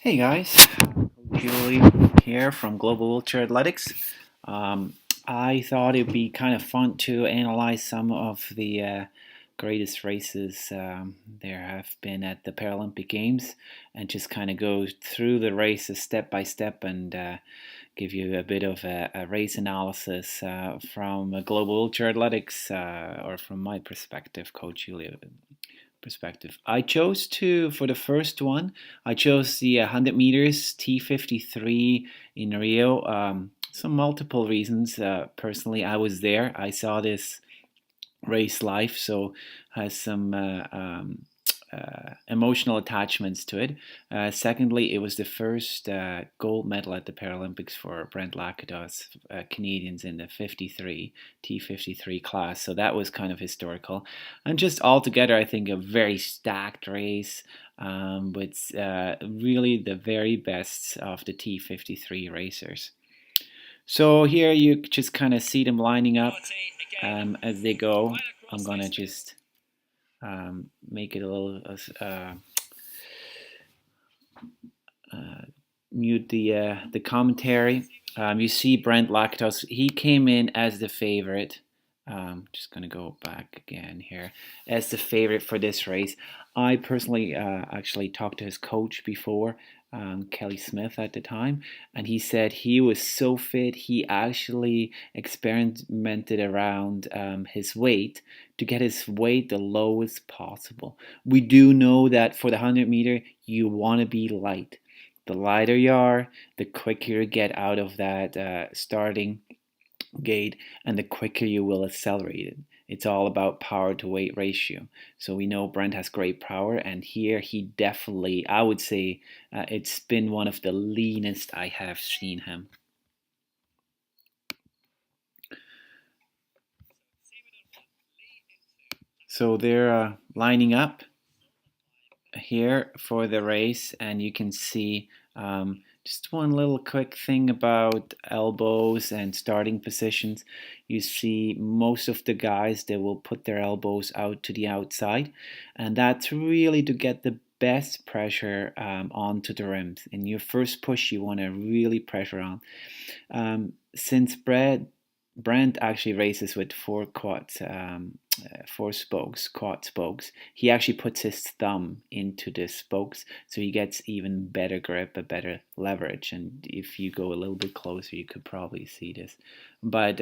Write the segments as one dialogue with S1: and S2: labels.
S1: Hey guys, Ueli here from Globalwheelchairathletics. Um, I thought it'd be kind of fun to analyze some of the greatest races there have been at the Paralympic Games and just kind of go through the races step by step and give you a bit of a race analysis from Global Wheelchair or from my perspective, Coach Ueli perspective. I chose for the first one, I chose the 100 meters T53 in Rio. Some multiple reasons. Personally, I was there. I saw this race live, so has some emotional attachments to it. Secondly, it was the first gold medal at the Paralympics for Brent Lakatos, Canadians in the T53 class. So that was kind of historical. And just altogether, I think a very stacked race with really the very best of the T53 racers. So here you just kind of see them lining up as they go. I'm gonna just make it a little uh, mute the commentary. You see Brent Lactos. He came in as the favorite. Just gonna go back again here as the favorite for this race. I personally actually talked to his coach before, Kelly Smith at the time, and he said he was so fit he actually experimented around his weight to get his weight the lowest possible. We do know that for the 100-meter you want to be light. The lighter you are, the quicker you get out of that starting gate and the quicker you will accelerate it. It's all about power to weight ratio. So we know Brent has great power, and here he definitely, I would say, it's been one of the leanest I have seen him. So they're lining up here for the race, and you can see just one little quick thing about elbows and starting positions. You see most of the guys, they will put their elbows out to the outside, and that's really to get the best pressure onto the rims. In your first push, you want to really pressure on. Since Brent actually races with four spokes, quad spokes. He actually puts his thumb into the spokes, so he gets even better grip, a better leverage. And if you go a little bit closer, you could probably see this. But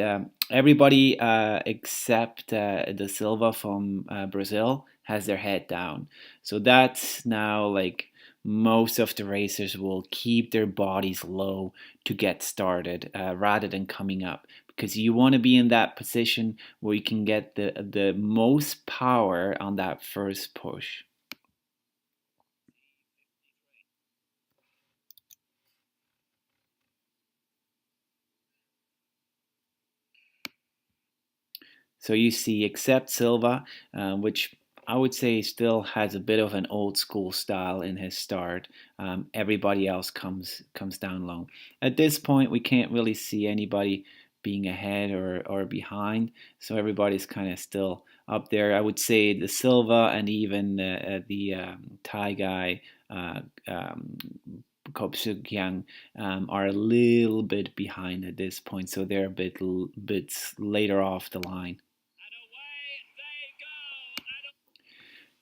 S1: everybody except the Silva from Brazil has their head down. So that's now like most of the racers will keep their bodies low to get started rather than coming up, because you want to be in that position where you can get the most power on that first push. So you see, except Silva, which I would say still has a bit of an old school style in his start. Everybody else comes down low. At this point, we can't really see anybody being ahead or behind, so everybody's kind of still up there. I would say the Silva and even the Thai guy. Kopsuk Young are a little bit behind at this point, so they're a bit later off the line.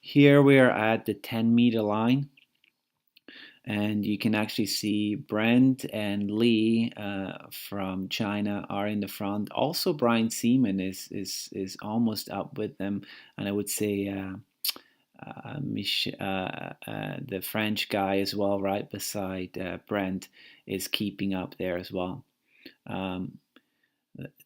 S1: Here we are at the 10-meter line, and you can actually see Brent and Lee from China are in the front. Also, Brian Seaman is almost up with them, and I would say the French guy as well, right beside Brent, is keeping up there as well. Um,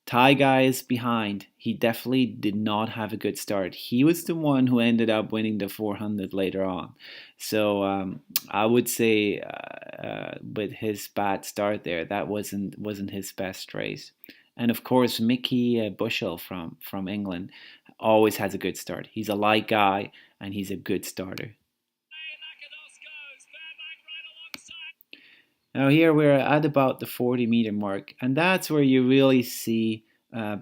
S1: Thai guy is behind. He definitely did not have a good start. He was the one who ended up winning the 400 later on. So I would say with his bad start there, that wasn't his best race. And of course, Mickey Bushell from England always has a good start. He's a light guy and he's a good starter. Now here we're at about the 40-meter mark, and that's where you really see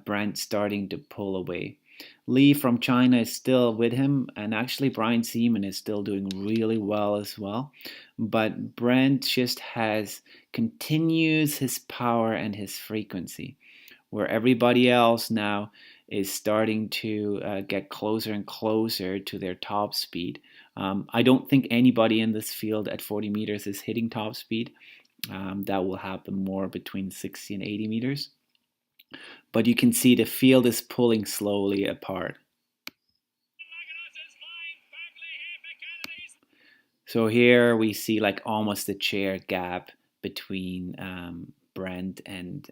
S1: Brent starting to pull away. Lee from China is still with him, and actually Brian Seaman is still doing really well as well. But Brent just has continues his power and his frequency, where everybody else now is starting to get closer and closer to their top speed. I don't think anybody in this field at 40 meters is hitting top speed. That will happen more between 60 and 80 meters. But you can see the field is pulling slowly apart. So here we see like almost a chair gap between Brent and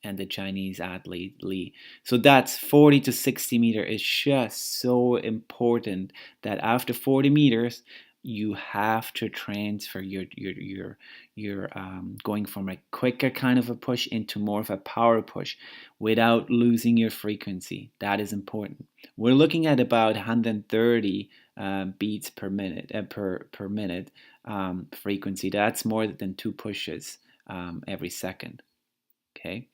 S1: the Chinese athlete Lee. So that's 40 to 60 meter is just so important that after 40 meters you have to transfer your going from a quicker kind of a push into more of a power push without losing your frequency. That is important. We're looking at about 130 beats per minute per minute frequency. That's more than 2 pushes every second. Okay,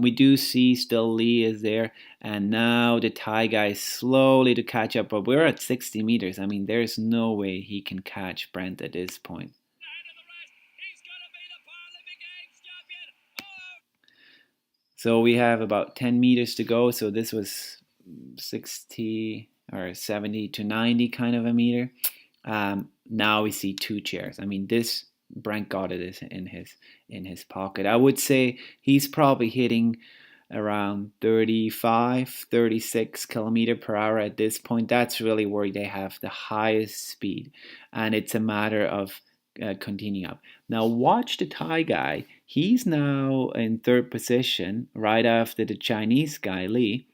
S1: we do see still Lee is there, and now the Thai guy is slowly to catch up. But we're at 60 meters. I mean, there's no way he can catch Brent at this point. So we have about 10 meters to go. So this was 60 or 70 to 90 kind of a meter. Now we see 2 chairs. I mean, this Brent got it in his pocket. I would say he's probably hitting around 35, 36 kilometer per hour at this point. That's really where they have the highest speed, and it's a matter of continuing up. Now watch the Thai guy. He's now in third position, right after the Chinese guy Lee.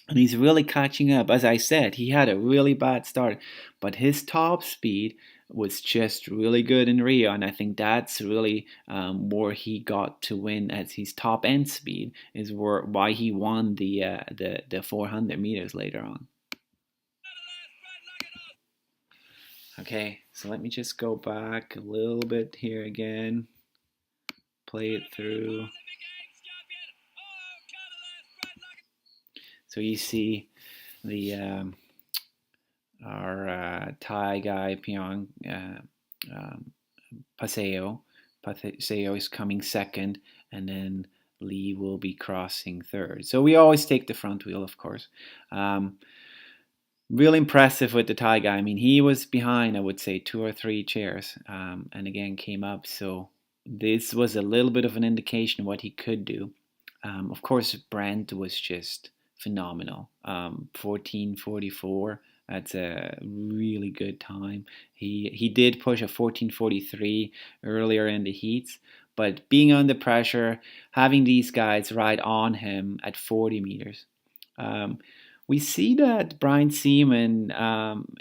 S1: And he's really catching up. As I said, he had a really bad start, but his top speed was just really good in Rio, and I think that's really where he got to win as his top end speed is why he won the 400 meters later on. Okay, so let me just go back a little bit here again, play it through. So you see the our Thai guy Pyong Paseo. Paseo is coming second, and then Lee will be crossing third. So we always take the front wheel, of course. Real impressive with the Thai guy. I mean, he was behind, I would say, 2 or 3 chairs, and again came up. So this was a little bit of an indication of what he could do. Of course, Brent was just phenomenal. 14:44. That's a really good time. He did push a 14:43 earlier in the heats, but being under pressure, having these guys right on him at 40 meters. We see that Brian Seaman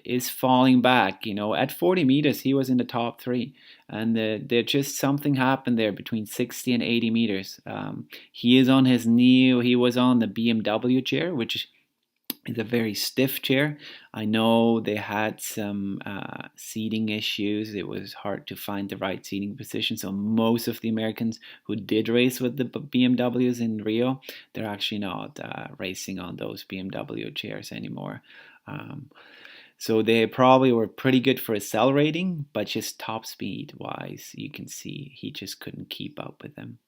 S1: is falling back. You know, at 40 meters, he was in the top three, and there just something happened there between 60 and 80 meters. He is on his knee. He was on the BMW chair, which is a very stiff chair. I know they had some seating issues. It was hard to find the right seating position. So most of the Americans who did race with the BMWs in Rio, they're actually not racing on those BMW chairs anymore. So they probably were pretty good for accelerating, but just top speed wise, you can see he just couldn't keep up with them.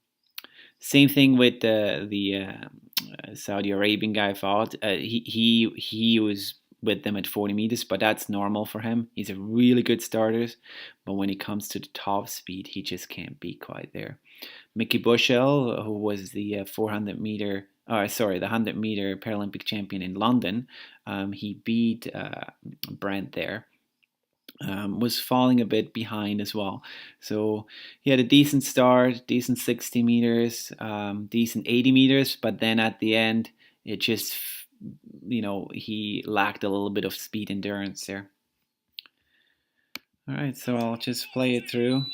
S1: Same thing with the Saudi Arabian guy fought. He was with them at 40 meters, but that's normal for him. He's a really good starter, but when it comes to the top speed, he just can't be quite there. Mickey Bushell, who was the 400 meter, the 100 meter Paralympic champion in London, he beat Brent there. Was falling a bit behind as well. So he had a decent start, decent 60 meters, decent 80 meters, but then at the end, it just, he lacked a little bit of speed endurance there. All right, so I'll just play it through.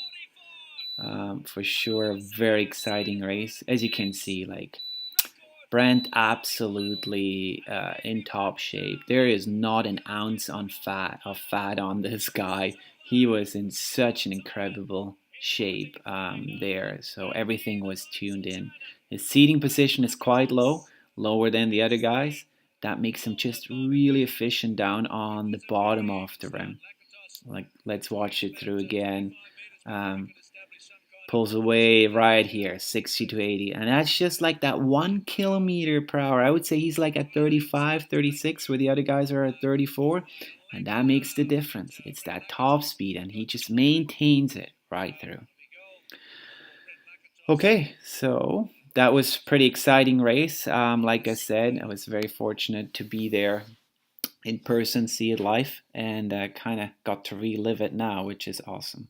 S1: For sure, a very exciting race. As you can see, like, Brent absolutely in top shape. There is not an ounce of fat on this guy. He was in such an incredible shape there. So everything was tuned in. His seating position is quite low, lower than the other guys, that makes him just really efficient down on the bottom of the rim. Like, let's watch it through again. Um, Pulls away right here, 60 to 80. And that's just like that 1 kilometer per hour. I would say he's like at 35, 36, where the other guys are at 34. And that makes the difference. It's that top speed, and he just maintains it right through. Okay, so that was a pretty exciting race. Like I said, I was very fortunate to be there in person, see it live, and kind of got to relive it now, which is awesome.